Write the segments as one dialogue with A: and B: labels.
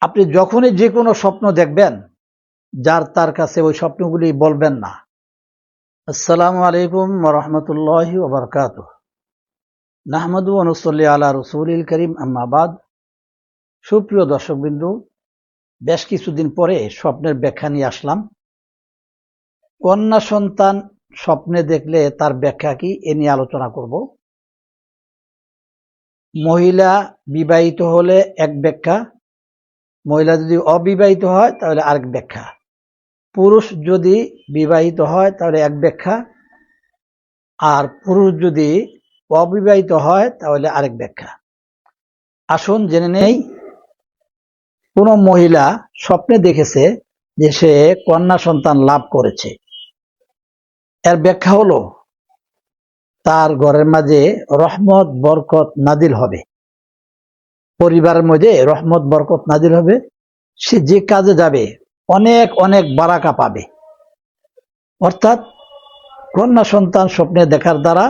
A: আপনি যখনই যে কোনো স্বপ্ন দেখবেন, যার তার কাছে ওই স্বপ্নগুলি বলবেন না। আসসালামু আলাইকুম ওয়া রাহমাতুল্লাহি ওয়া বারাকাতুহু। নাহমাদু ওয়া নুসাল্লি আলা রাসূলিল কারীম, আম্মা বাদ। সুপ্রিয় দর্শকবৃন্দু, বেশ কিছুদিন পরে স্বপ্নের ব্যাখ্যা নিয়ে আসলাম। কন্যা সন্তান স্বপ্নে দেখলে তার ব্যাখ্যা কি, এ নিয়ে আলোচনা করব। মহিলা বিবাহিত হলে এক ব্যাখ্যা, মহিলা যদি অবিবাহিত হয় তাহলে আরেক ব্যাখ্যা, পুরুষ যদি বিবাহিত হয় তাহলে এক ব্যাখ্যা, আর পুরুষ যদি অবিবাহিত হয় তাহলে আরেক ব্যাখ্যা। আসুন জেনে নেই। কোন মহিলা স্বপ্নে দেখেছে যে সে কন্যা সন্তান লাভ করেছে, এর ব্যাখ্যা হলো তার ঘরের মাঝে রহমত বরকত নাজিল হবে, পরিবারের মধ্যে রহমত বরকত নাজিল হবে। সে যে কাজে যাবে অনেক অনেক বারাকা পাবে। অর্থাৎ কন্যা সন্তান স্বপ্নে দেখার দ্বারা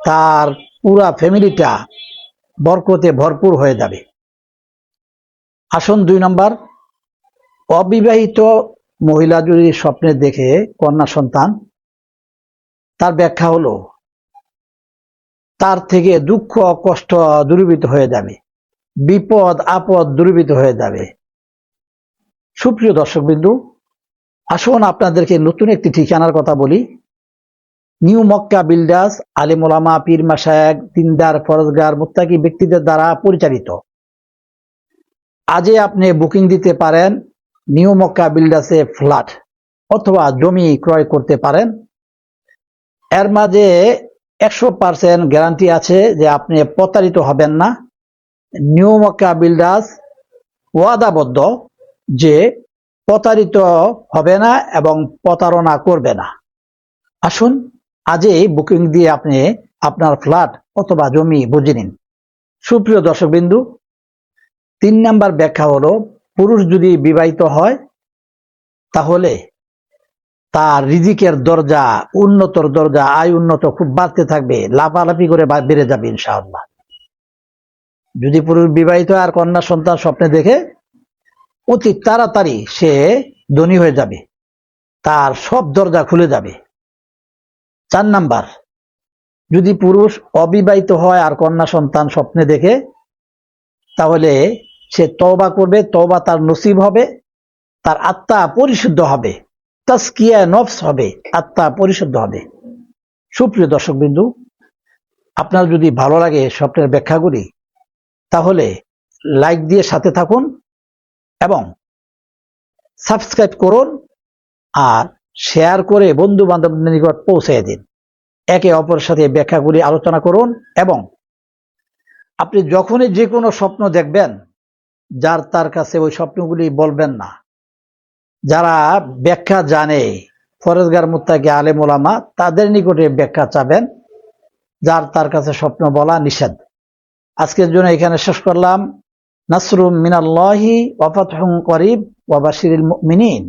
A: তার পুরা ফ্যামিলিটা বরকতে ভরপুর হয়ে যাবে। আসুন 2 নম্বর, অবিবাহিত মহিলা যদি স্বপ্নে দেখে কন্যা সন্তান, তার ব্যাখ্যা হলো তার থেকে দুঃখ কষ্ট দূরীভূত হয়ে যাবে, বিপদ আপদ দূরীভূত হয়ে যাবে। সুপ্রিয় দর্শকবৃন্দু, আসুন আপনাদেরকে নতুন একটি ঠিকানার কথা বলি। নিউ মক্কা বিল্ডার্স, আলেম ওলামা, পীর মাশায়েখ, দিনদার, ফরজগার, মুত্তাকি ব্যক্তিদের দ্বারা পরিচালিত। আজই আপনি বুকিং দিতে পারেন নিউ মক্কা বিল্ডার্সে ফ্ল্যাট অথবা জমি ক্রয় করতে পারেন। এর মাঝে 100% গ্যারান্টি আছে যে আপনি প্রতারিত হবেন না। নিউ মক্কা বিল্ডার্স ওয়াদাবদ্ধ যে প্রতারিত হবে না এবং প্রতারণা করবে না। আসুন আজই বুকিং দিয়ে আপনি আপনার ফ্ল্যাট অথবা জমি বুঝে নিন। সুপ্রিয় দর্শকবিন্দু, 3 নম্বর ব্যাখ্যা হলো পুরুষ যদি বিবাহিত হয় তাহলে তার রিজিকের দরজা, উন্নতর দরজা, আয় উন্নত খুব বাড়তে থাকবে, লাফালাফি করে বেড়ে যাবে ইনশাআল্লাহ। যদি পুরুষ বিবাহিত আর কন্যা সন্তান স্বপ্নে দেখে, অতি তাড়াতাড়ি সে ধনী হয়ে যাবে, তার সব দরজা খুলে যাবে। 4 নাম্বার, যদি পুরুষ অবিবাহিত হয় আর কন্যা সন্তান স্বপ্নে দেখে, তাহলে সে তওবা করবে, তওবা তার নসিব হবে, তার আত্মা পরিশুদ্ধ হবে, তাজকিয়া নফস হবে, আত্মা পরিশুদ্ধ হবে। সুপ্রিয় দর্শকবৃন্দু, আপনার যদি ভালো লাগে স্বপ্নের ব্যাখ্যাগুলি, তাহলে লাইক দিয়ে সাথে থাকুন এবং সাবস্ক্রাইব করুন আর শেয়ার করে বন্ধু বান্ধবদের নিকট পৌঁছে দিন। একে অপরের সাথে ব্যাখ্যাগুলি আলোচনা করুন এবং আপনি যখনই যে কোনো স্বপ্ন দেখবেন, যার তার কাছে ওই স্বপ্নগুলি বলবেন না। যারা ব্যাখ্যা জানে, ফরজগার, মুত্তাকি, আলেম ওলামা, তাদের নিকটে ব্যাখ্যা চাবেন। যার তার কাছে স্বপ্ন বলা নিষেধ। আজকের জন্য এখানে শেষ করলাম। নাসরুম মিনাল্লাহি ওয়া ফাতহুন করিব ওয়া বাশিরিল মুমিনিন।